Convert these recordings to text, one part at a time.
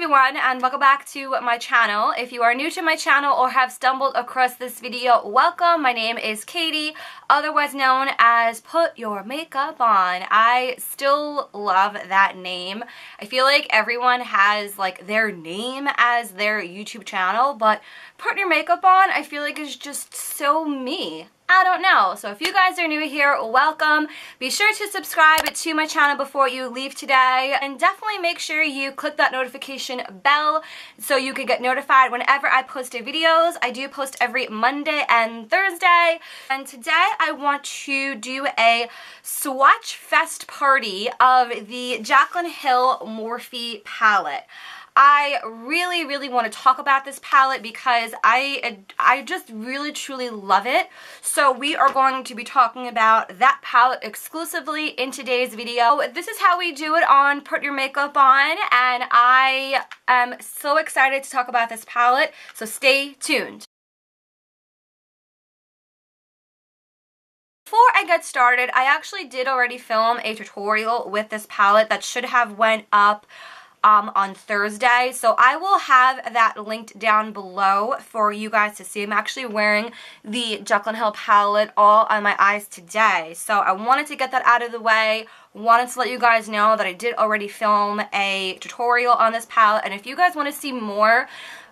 everyone, and welcome back to my channel. If you are new to my channel or have stumbled across this video, welcome. My name is Katie, otherwise known as Put Your Makeup On. I still love that name. I feel like everyone has like their name as their YouTube channel, but Put Your Makeup On I feel like is just so me. I don't know. So if you guys are new here, welcome. Be sure to subscribe to my channel before you leave today, and definitely make sure you click that notification bell so you can get notified whenever I post videos. I do post every Monday and Thursday, and today I want to do a swatch fest party of the Jaclyn Hill Morphe palette. I really want to talk about this palette because I just really truly love it. So we are going to be talking about that palette exclusively in today's video. This is how we do it on Put Your Makeup On, and I am so excited to talk about this palette, so stay tuned. Before I get started, I actually did already film a tutorial with this palette that should have went up on Thursday, so I will have that linked down below for you guys to see. I'm actually wearing the Jaclyn Hill palette all on my eyes today, so I wanted to get that out of the way. Wanted to let you guys know that I did already film a tutorial on this palette, and if you guys want to see more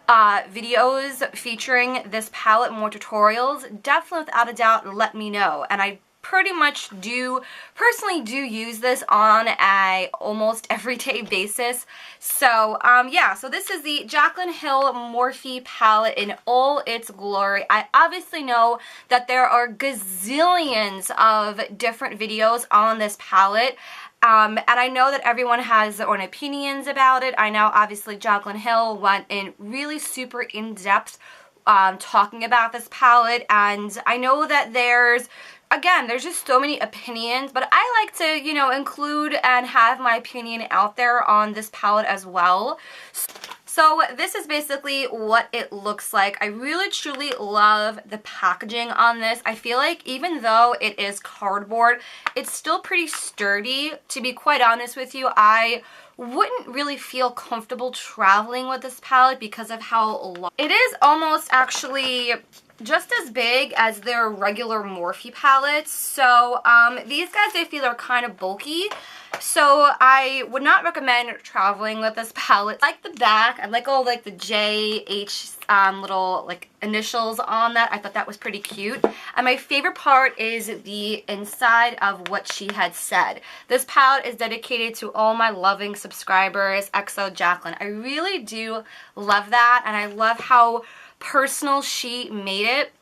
videos featuring this palette, more tutorials, definitely without a doubt let me know. And I pretty much personally do use this on a almost everyday basis. So yeah, so this is the Jaclyn Hill Morphe palette in all its glory. I obviously know that there are gazillions of different videos on this palette, and I know that everyone has their own opinions about it. I know obviously Jaclyn Hill went in really super in-depth talking about this palette, and I know that there's just so many opinions, but I like to, you know, include and have my opinion out there on this palette as well. So this is basically what it looks like. I really truly love the packaging on this. I feel like even though it is cardboard, it's still pretty sturdy. To be quite honest with you, I wouldn't really feel comfortable traveling with this palette because of how long it is. Almost actually just as big as their regular Morphe palettes. So these guys I feel are kind of bulky, so I would not recommend traveling with this palette. I like the back. I like all like the JH little like initials on that. I thought that was pretty cute. And my favorite part is the inside of what she had said. This palette is dedicated to all my loving subscribers, XO Jaclyn. I really do love that, and I love how personal she made it.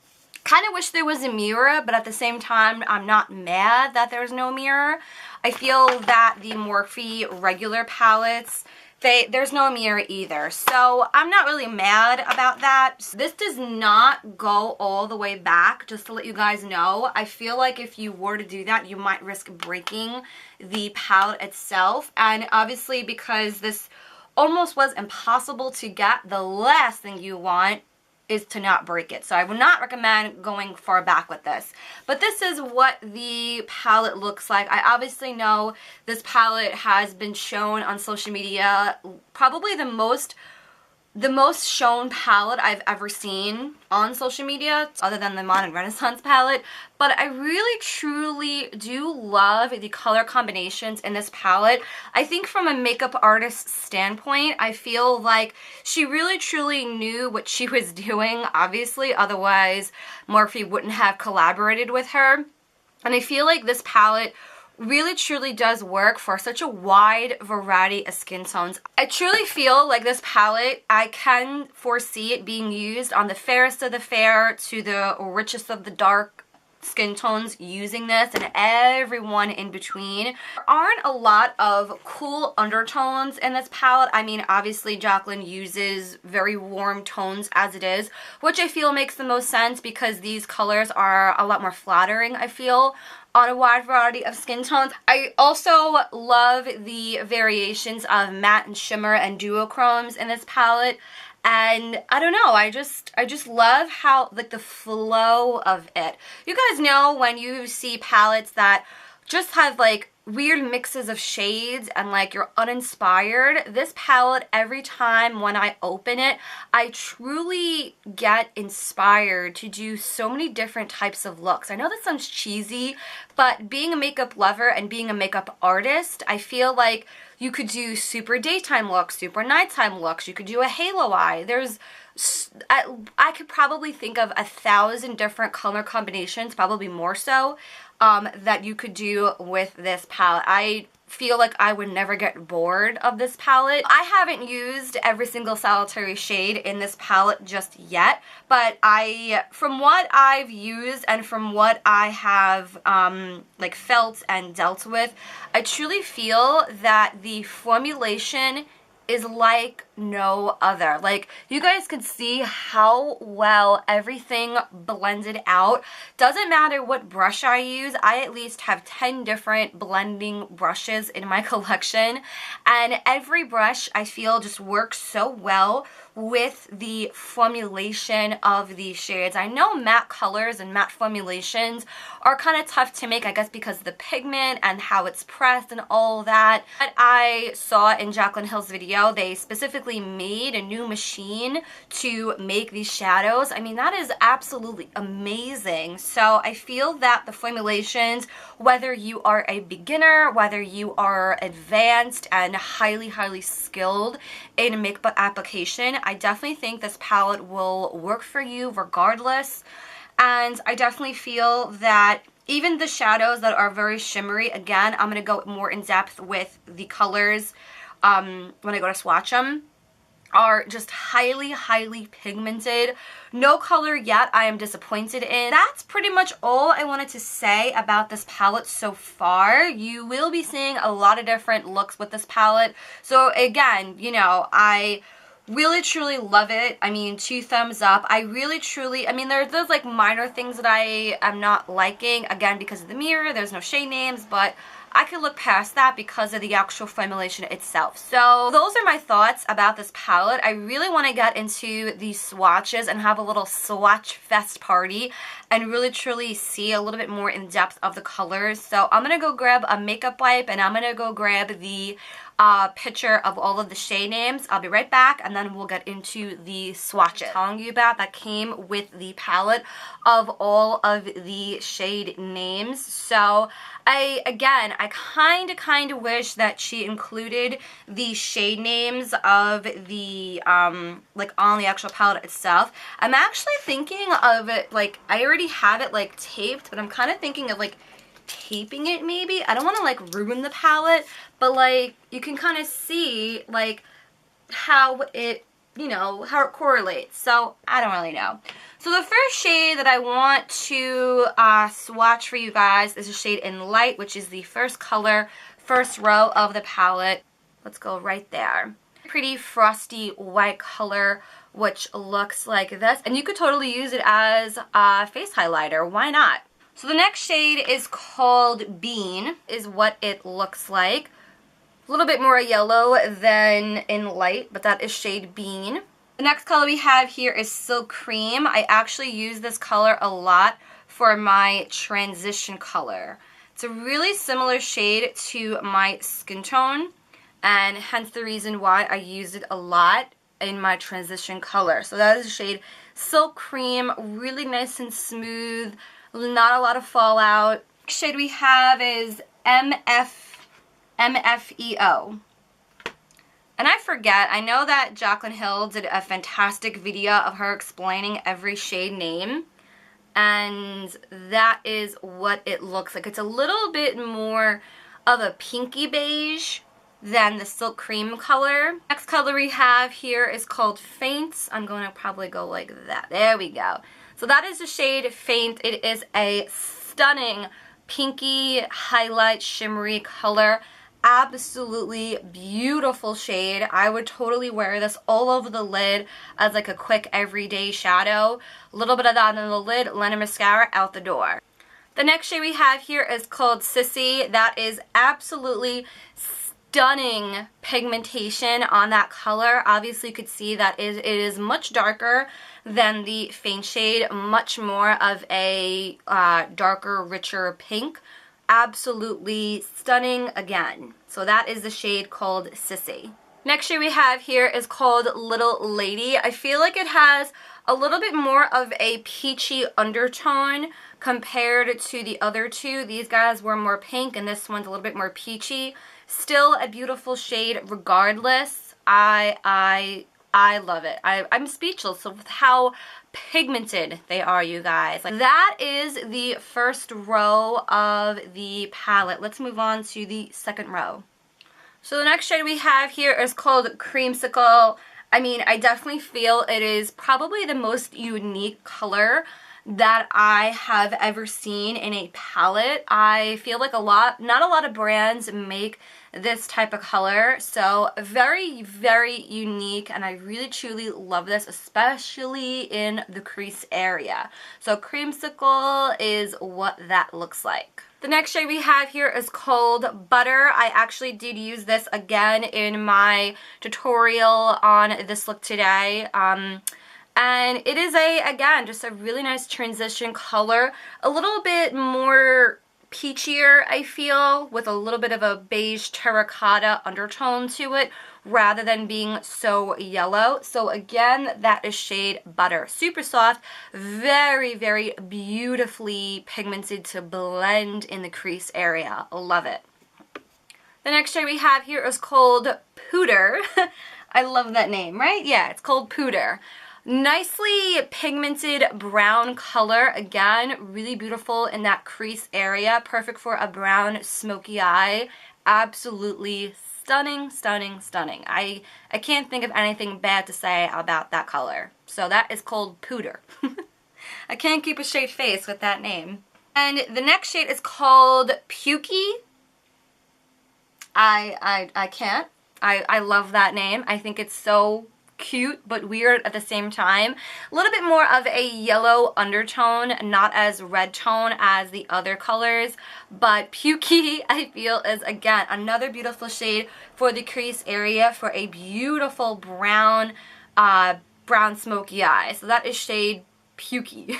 Kind of wish there was a mirror, but at the same time I'm not mad that there's no mirror. I feel that the Morphe regular palettes, there's no mirror either, so I'm not really mad about that. This does not go all the way back, just to let you guys know. I feel like if you were to do that, you might risk breaking the palette itself, and obviously because this almost was impossible to get, the last thing you want is to not break it. So I would not recommend going far back with this. But this is what the palette looks like. I obviously know this palette has been shown on social media, probably the most shown palette I've ever seen on social media, other than the Modern Renaissance palette. But I really truly do love the color combinations in this palette. I think from a makeup artist standpoint, I feel like she really truly knew what she was doing, obviously, otherwise Morphe wouldn't have collaborated with her. And I feel like this palette really truly does work for such a wide variety of skin tones. I truly feel like this palette, I can foresee it being used on the fairest of the fair to the richest of the dark skin tones using this, and everyone in between. There aren't a lot of cool undertones in this palette. I mean, obviously Jaclyn uses very warm tones as it is, which I feel makes the most sense because these colors are a lot more flattering, I feel, on a wide variety of skin tones. I also love the variations of matte and shimmer and duochromes in this palette. And I don't know, I just love how, like, the flow of it. You guys know when you see palettes that just have, like, weird mixes of shades and like you're uninspired, this palette, every time when I open it, I truly get inspired to do so many different types of looks. I know that sounds cheesy, but being a makeup lover and being a makeup artist, I feel like you could do super daytime looks, super nighttime looks. You could do a halo eye. I could probably think of 1,000 different color combinations, probably more so, that you could do with this palette. I feel like I would never get bored of this palette. I haven't used every single solitary shade in this palette just yet, but from what I've used and from what I have like felt and dealt with, I truly feel that the formulation is like no other. Like, you guys can see how well everything blended out. Doesn't matter what brush I use, I at least have 10 different blending brushes in my collection, and every brush I feel just works so well with the formulation of these shades. I know matte colors and matte formulations are kind of tough to make, I guess because of the pigment and how it's pressed and all that. But I saw in Jaclyn Hill's video, they specifically made a new machine to make these shadows. I mean, that is absolutely amazing. So I feel that the formulations, whether you are a beginner, whether you are advanced and highly, highly skilled in makeup application, I definitely think this palette will work for you regardless. And I definitely feel that even the shadows that are very shimmery, again, I'm going to go more in depth with the colors when I go to swatch them, are just highly, highly pigmented. No color yet I am disappointed in. That's pretty much all I wanted to say about this palette so far. You will be seeing a lot of different looks with this palette. So again, you know, I really truly love it. I mean, 2 thumbs up. I really truly, I mean, there's those like minor things that I am not liking, again because of the mirror, there's no shade names, but I could look past that because of the actual formulation itself. So those are my thoughts about this palette. I really want to get into these swatches and have a little swatch fest party and really truly see a little bit more in depth of the colors. So I'm going to go grab a makeup wipe and I'm going to go grab the picture of all of the shade names. I'll be right back and then we'll get into the swatches. Telling you about that came with the palette of all of the shade names. So I kind of wish that she included the shade names of the like on the actual palette itself. I'm actually thinking of it, like I already have it like taped, but I'm kind of thinking of like taping it maybe. I don't want to like ruin the palette, but like you can kind of see like how it, you know, how it correlates. So I don't really know. So the first shade that I want to swatch for you guys is a shade in Light, which is the first color, first row of the palette. Let's go right there. Pretty frosty white color, which looks like this. And you could totally use it as a face highlighter. Why not? So the next shade is called Bean, is what it looks like. A little bit more yellow than in Light, but that is shade Bean. The next color we have here is Silk Cream. I actually use this color a lot for my transition color. It's a really similar shade to my skin tone, and hence the reason why I use it a lot in my transition color. So that is the shade Silk Cream, really nice and smooth, not a lot of fallout. Next shade we have is MFEO. And I forget, I know that Jaclyn Hill did a fantastic video of her explaining every shade name, and that is what it looks like. It's a little bit more of a pinky beige than the Silk Cream color. Next color we have here is called Faint. I'm going to probably go like that. There we go. So that is the shade Faint. It is a stunning pinky highlight shimmery color. Absolutely beautiful shade. I would totally wear this all over the lid as like a quick everyday shadow. A little bit of that on the lid, liner mascara, out the door. The next shade we have here is called Sissy. That is absolutely stunning pigmentation on that color. Obviously you could see that it is much darker than the Faint shade, much more of a darker, richer pink. absolutely stunning again. So that is the shade called Sissy. Next shade we have here is called Little Lady. I feel like it has a little bit more of a peachy undertone compared to the other two. These guys were more pink and this one's a little bit more peachy. Still a beautiful shade regardless. I love it. I'm speechless with how pigmented they are, you guys. Like, that is the first row of the palette. Let's move on to the second row. So the next shade we have here is called Creamsicle. I mean, I definitely feel it is probably the most unique color that I have ever seen in a palette. I feel like not a lot of brands make this type of color, so very, very unique, and I really truly love this, especially in the crease area. So Creamsicle is what that looks like. The next shade we have here is called Butter. I actually did use this again in my tutorial on this look today. And it is again, just a really nice transition color. A little bit more peachier, I feel, with a little bit of a beige terracotta undertone to it, rather than being so yellow. So again, that is shade Butter. Super soft, very, very beautifully pigmented to blend in the crease area. Love it. The next shade we have here is called Pooter. I love that name, right? Yeah, it's called Pooter. Nicely pigmented brown color. Again, really beautiful in that crease area. Perfect for a brown smoky eye. Absolutely stunning, stunning, stunning. I can't think of anything bad to say about that color. So that is called Pooter. I can't keep a straight face with that name. And the next shade is called Pukey. I can't. I love that name. I think it's so cute but weird at the same time. A little bit more of a yellow undertone, not as red tone as the other colors, but Pukey, I feel, is again another beautiful shade for the crease area for a beautiful brown smoky eye. So that is shade Pukey.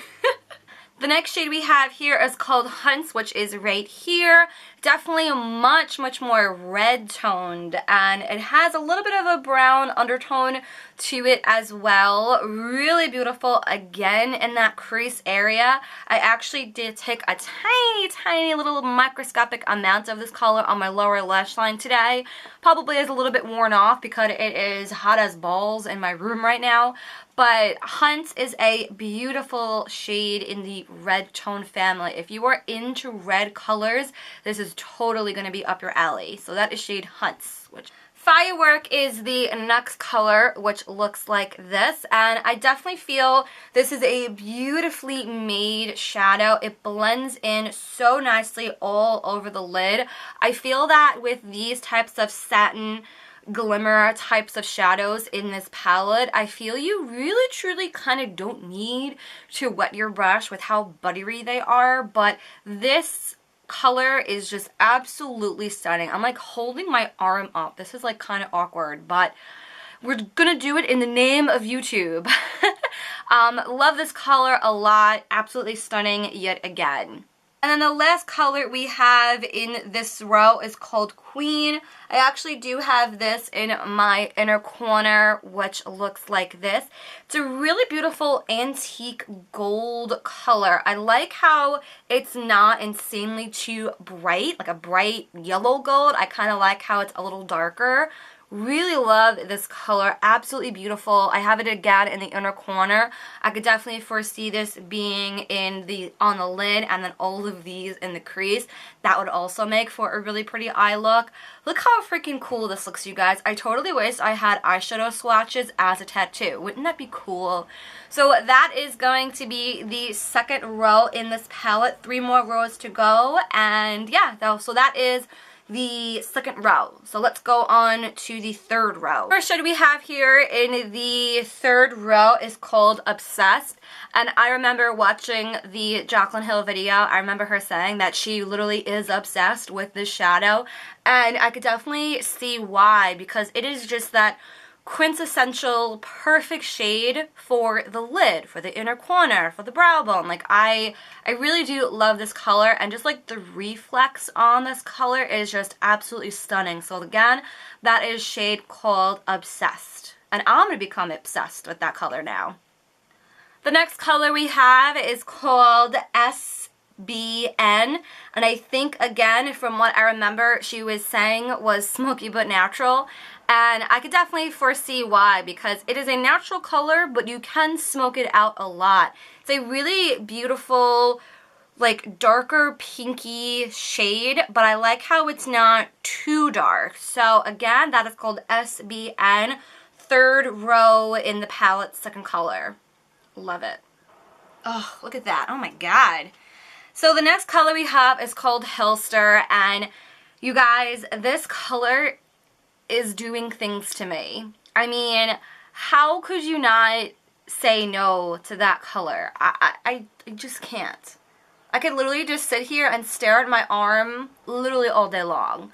The next shade we have here is called Hunts, which is right here. Definitely much, much more red toned, and it has a little bit of a brown undertone to it as well. Really beautiful again in that crease area. I actually did take a tiny, tiny little microscopic amount of this color on my lower lash line today. Probably is a little bit worn off because it is hot as balls in my room right now. But Hunt is a beautiful shade in the red tone family. If you are into red colors, this is totally going to be up your alley. So that is shade Hunts. Firework is the next color, which looks like this. And I definitely feel this is a beautifully made shadow. It blends in so nicely all over the lid. I feel that with these types of satin glimmer types of shadows in this palette, I feel you really truly kind of don't need to wet your brush with how buttery they are, but this color is just absolutely stunning. I'm like holding my arm up. This is like kind of awkward, but we're gonna do it in the name of YouTube. Love this color a lot. Absolutely stunning yet again. And then the last color we have in this row is called Queen. I actually do have this in my inner corner, which looks like this. It's a really beautiful antique gold color. I like how it's not insanely too bright, like a bright yellow gold. I kind of like how it's a little darker. Really love this color. Absolutely beautiful. I have it again in the inner corner. I could definitely foresee this being on the lid, and then all of these in the crease. That would also make for a really pretty eye look. Look how freaking cool this looks, you guys. I totally wish I had eyeshadow swatches as a tattoo. Wouldn't that be cool? So that is going to be the second row in this palette. 3 more rows to go, and yeah, so that is the second row. So let's go on to the third row. First shade we have here in the third row is called Obsessed. And I remember watching the Jaclyn Hill video. I remember her saying that she literally is obsessed with this shadow. And I could definitely see why, because it is just that quintessential perfect shade for the lid, for the inner corner, for the brow bone. Like I really do love this color, and just like the reflex on this color is just absolutely stunning. So again, that is shade called Obsessed, and I'm gonna become obsessed with that color now. The next color we have is called SBN, and I think, again, from what I remember she was saying, was smoky but natural, and I could definitely foresee why, because it is a natural color, but you can smoke it out a lot. It's a really beautiful, like, darker pinky shade, but I like how it's not too dark. So again, that is called SBN, third row in the palette, second color. Love it. Oh, look at that. Oh my god. So the next color we have is called Hillster, and you guys, this color is doing things to me. I mean, how could you not say no to that color? I just can't. I could literally just sit here and stare at my arm literally all day long.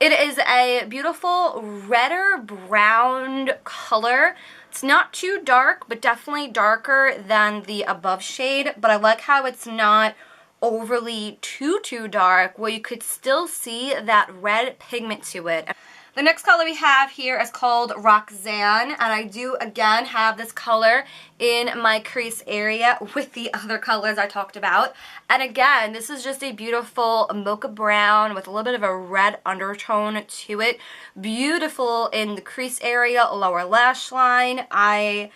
It is a beautiful redder brown color. It's not too dark, but definitely darker than the above shade, but I like how it's not overly too dark, where you could still see that red pigment to it. The next color we have here is called Roxanne, and I do again have this color in my crease area with the other colors I talked about. And again, this is just a beautiful mocha brown with a little bit of a red undertone to it. Beautiful in the crease area, lower lash line. I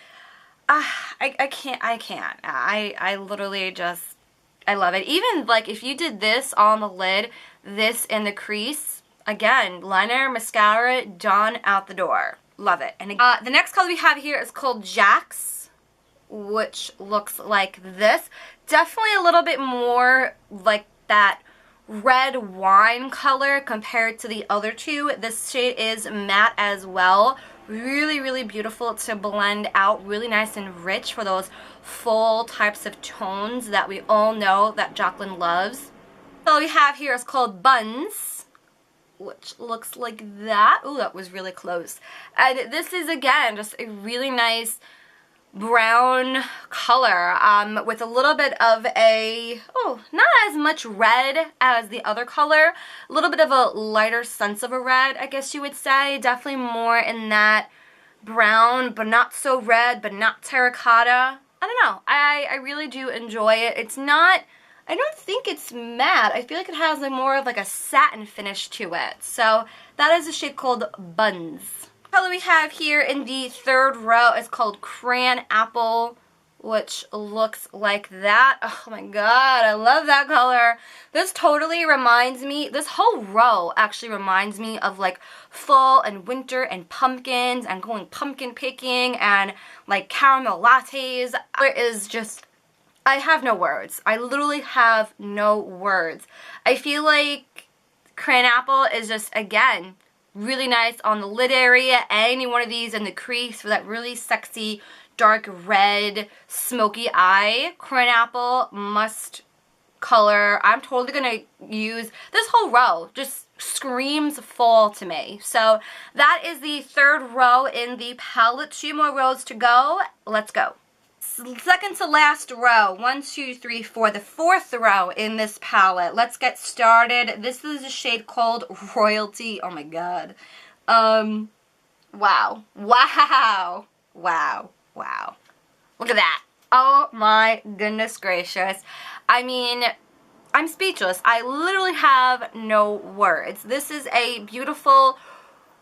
can't. I literally just, I love it. Even like if you did this on the lid, this in the crease, again, liner, mascara, done, out the door. Love it. And the next color we have here is called Jax, which looks like this. Definitely a little bit more like that red wine color compared to the other two. This shade is matte as well. Really, really beautiful to blend out. Really nice and rich for those full types of tones that we all know that Jaclyn loves. So we have here is called Buns, which looks like that. Ooh, that was really close. And this is, again, just a really nice brown color with a little bit of a, not as much red as the other color. A little bit of a lighter sense of a red, I guess you would say. Definitely more in that brown, but not so red, but not terracotta. I don't know. I really do enjoy it. It's not, I don't think it's matte. I feel like it has like more of like a satin finish to it. So that is a shade called Buns. The color we have here in the third row is called Cran Apple, which looks like that. Oh my god, I love that color. This totally reminds me, this whole row actually reminds me of like fall and winter and pumpkins and going pumpkin picking and like caramel lattes. It is just, I have no words. I literally have no words. I feel like Cran Apple is just, again, really nice on the lid area. Any one of these in the crease for that really sexy, dark red, smoky eye. Cran Apple must color. I'm totally going to use this whole row. Just screams fall to me. So that is the third row in the palette. 2 more rows to go. Let's go. Second to last row, 1, 2, 3, 4, the fourth row in this palette. Let's get started. This is a shade called Royalty. Oh my god. Wow. Wow. Wow. Wow. Look at that. Oh my goodness gracious. I mean, I'm speechless. I literally have no words. This is a beautiful,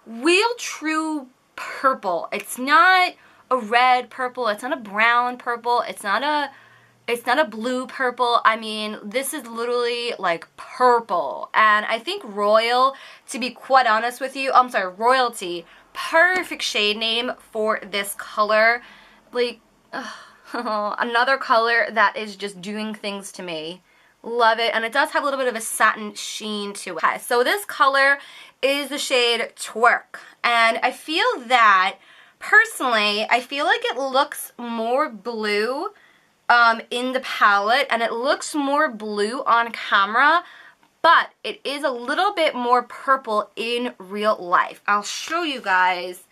real true purple. It's not a red purple, it's not a brown purple, it's not a blue purple. I mean, this is literally like purple. And I think Royal, to be quite honest with you, Royalty, perfect shade name for this color. Like, another color that is just doing things to me. Love it. And it does have a little bit of a satin sheen to it. Okay, so this color is the shade Twerk. And I feel that, personally, I feel like it looks more blue in the palette, and it looks more blue on camera, but it is a little bit more purple in real life. I'll show you guys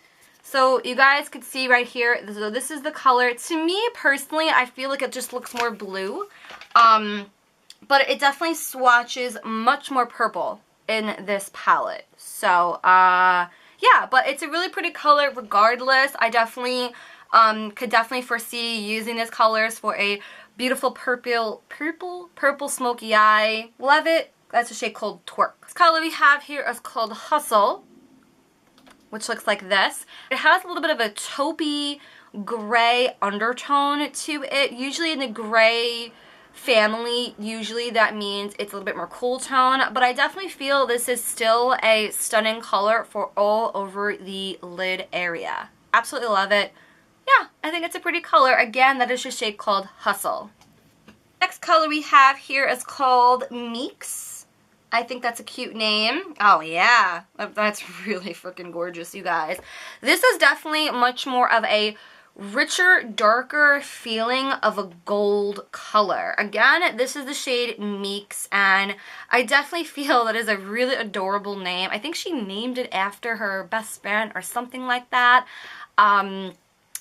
So you guys could see right here, so this is the color. To me, personally, I feel like it just looks more blue. But it definitely swatches much more purple in this palette. So, yeah, but it's a really pretty color regardless. I definitely could definitely foresee using these colors for a beautiful purple smoky eye. Love it. That's a shade called Twerk. This color we have here is called Hustle, which looks like this. It has a little bit of a taupey gray undertone to it. Usually in the gray family, usually that means it's a little bit more cool tone, but I definitely feel this is still a stunning color for all over the lid area. Absolutely love it. Yeah, I think it's a pretty color. Again, that is a shade called Hustle. Next color we have here is called Meeks. I think that's a cute name. Oh yeah, that's really freaking gorgeous, you guys. This is definitely much more of a richer, darker feeling of a gold color. Again, this is the shade Meeks, and I definitely feel that is a really adorable name. I think she named it after her best friend or something like that.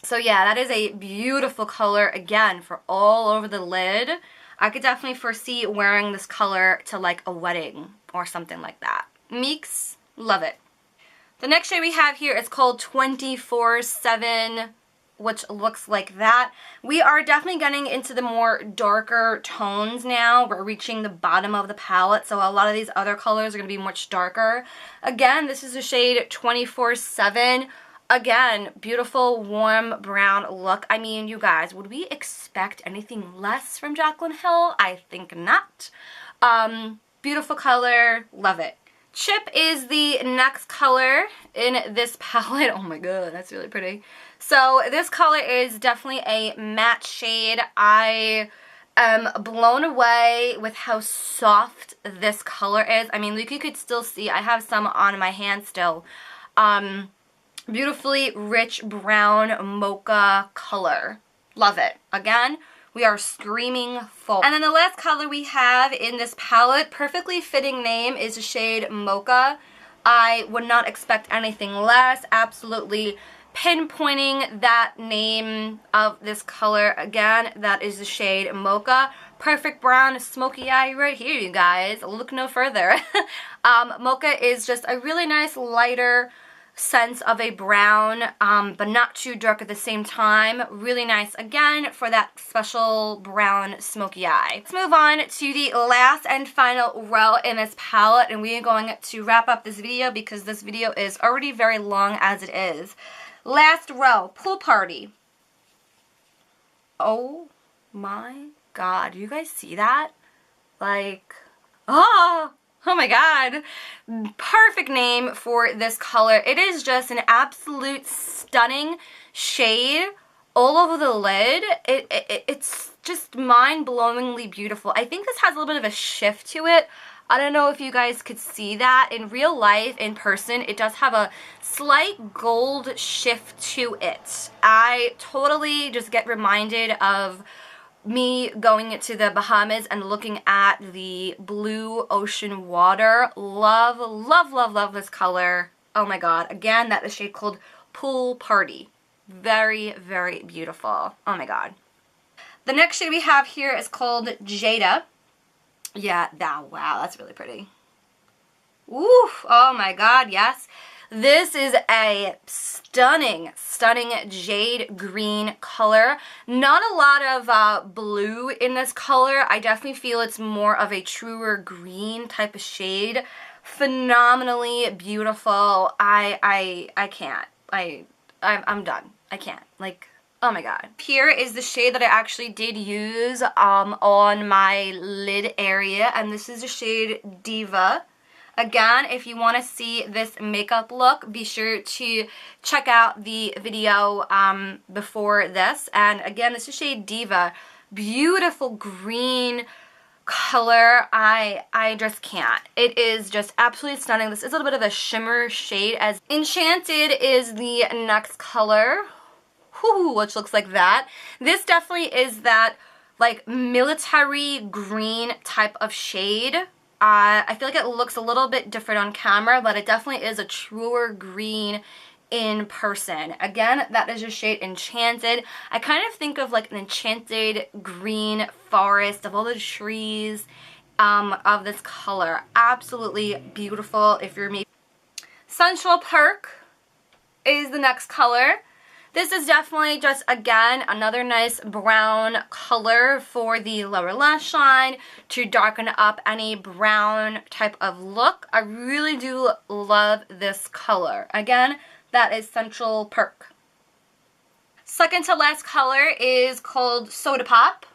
So yeah, that is a beautiful color, again, for all over the lid. I could definitely foresee wearing this color to like a wedding or something like that. Meeks, love it. The next shade we have here is called 24/7, which looks like that. We are definitely getting into the more darker tones now. We're reaching the bottom of the palette, so a lot of these other colors are going to be much darker. Again, this is the shade 24/7. Again, beautiful, warm brown look. I mean, you guys, would we expect anything less from Jaclyn Hill? I think not. Beautiful color, love it. Chip is the next color in this palette. Oh my god, that's really pretty. So this color is definitely a matte shade. I am blown away with how soft this color is. I mean, like you could still see, I have some on my hand still. Beautifully rich brown mocha color. Love it. Again, we are screaming full. And then the last color we have in this palette, perfectly fitting name, is the shade Mocha. I would not expect anything less. Absolutely pinpointing that name of this color. Again, that is the shade Mocha. Perfect brown smoky eye right here, you guys. Look no further. Mocha is just a really nice lighter sense of a brown, but not too dark at the same time. Really nice, again, for that special brown smoky eye. Let's move on to the last and final row in this palette, and we are going to wrap up this video because this video is already very long as it is. Last row, Pool Party. Oh my god, do you guys see that? Like, oh my god. Perfect name for this color. It is just an absolute stunning shade all over the lid. It's just mind-blowingly beautiful. I think this has a little bit of a shift to it. I don't know if you guys could see that. In real life, in person, it does have a slight gold shift to it. I totally just get reminded of me going to the Bahamas and looking at the blue ocean water. Love, love, love, love this color. Oh my god. Again, that is a shade called Pool Party. Very, very beautiful. Oh my god. The next shade we have here is called Jada. Yeah, wow, that's really pretty. Ooh, oh my god, yes. This is a stunning, stunning jade green color. Not a lot of blue in this color. I definitely feel it's more of a truer green type of shade. Phenomenally beautiful. I can't. I'm done. I can't. Like, oh my god. Here is the shade that I actually did use on my lid area, and this is the shade Diva. Again, if you want to see this makeup look, be sure to check out the video before this. And again, this is shade Diva. Beautiful green color. I just can't. It is just absolutely stunning. This is a little bit of a shimmer shade, as Enchanted is the next color. Whoo, which looks like that. This definitely is that like military green type of shade. I feel like it looks a little bit different on camera, but it definitely is a truer green in person. Again, that is your shade Enchanted. I kind of think of like an enchanted green forest of all the trees of this color. Absolutely beautiful. If you're maybe Central Perk is the next color. This is definitely just, again, another nice brown color for the lower lash line to darken up any brown type of look. I really do love this color. Again, that is Central Perk. Second to last color is called Soda Pop.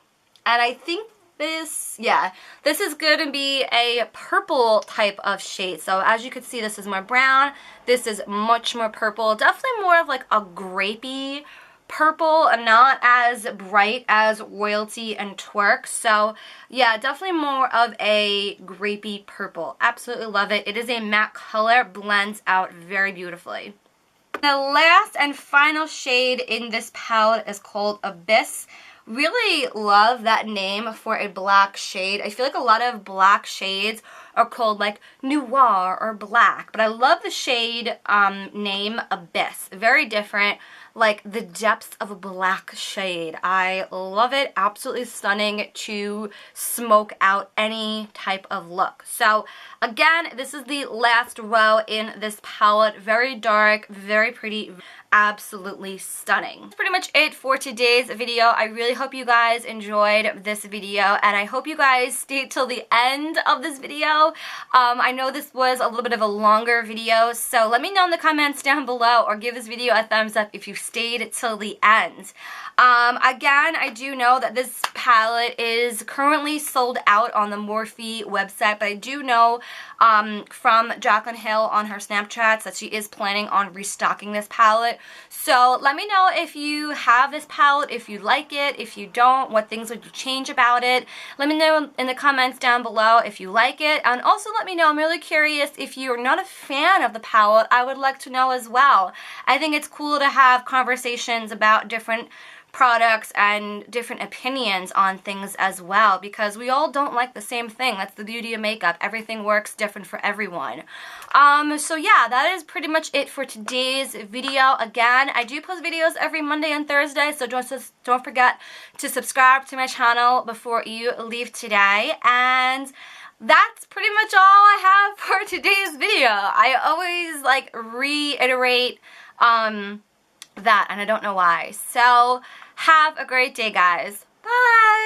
And I think this is going to be a purple type of shade. So as you can see, this is more brown. This is much more purple. Definitely more of like a grapey purple and not as bright as Royalty and Twerk. So yeah, definitely more of a grapey purple. Absolutely love it. It is a matte color, blends out very beautifully. The last and final shade in this palette is called Abyss. Really love that name for a black shade. I feel like a lot of black shades are called like noir or black, but I love the shade name Abyss. Very different, like the depths of a black shade. I love it. Absolutely stunning to smoke out any type of look. So again, this is the last row in this palette. Very dark, very pretty, absolutely stunning. That's pretty much it for today's video. I really hope you guys enjoyed this video, and I hope you guys stayed till the end of this video. I know this was a little bit of a longer video, so let me know in the comments down below, or give this video a thumbs up if you stayed till the end. Again, I do know that this palette is currently sold out on the Morphe website, but I do know from Jaclyn Hill on her Snapchats that she is planning on restocking this palette. So let me know if you have this palette, if you like it, if you don't, what things would you change about it. Let me know in the comments down below if you like it, and also let me know, I'm really curious, if you're not a fan of the palette, I would like to know as well. I think it's cool to have conversations about different products and different opinions on things as well, because we all don't like the same thing. That's the beauty of makeup. Everything works different for everyone. So yeah, that is pretty much it for today's video. Again, I do post videos every Monday and Thursday, so don't forget to subscribe to my channel before you leave today. And that's pretty much all I have for today's video. I always like reiterate that, and I don't know why. So have a great day, guys. Bye!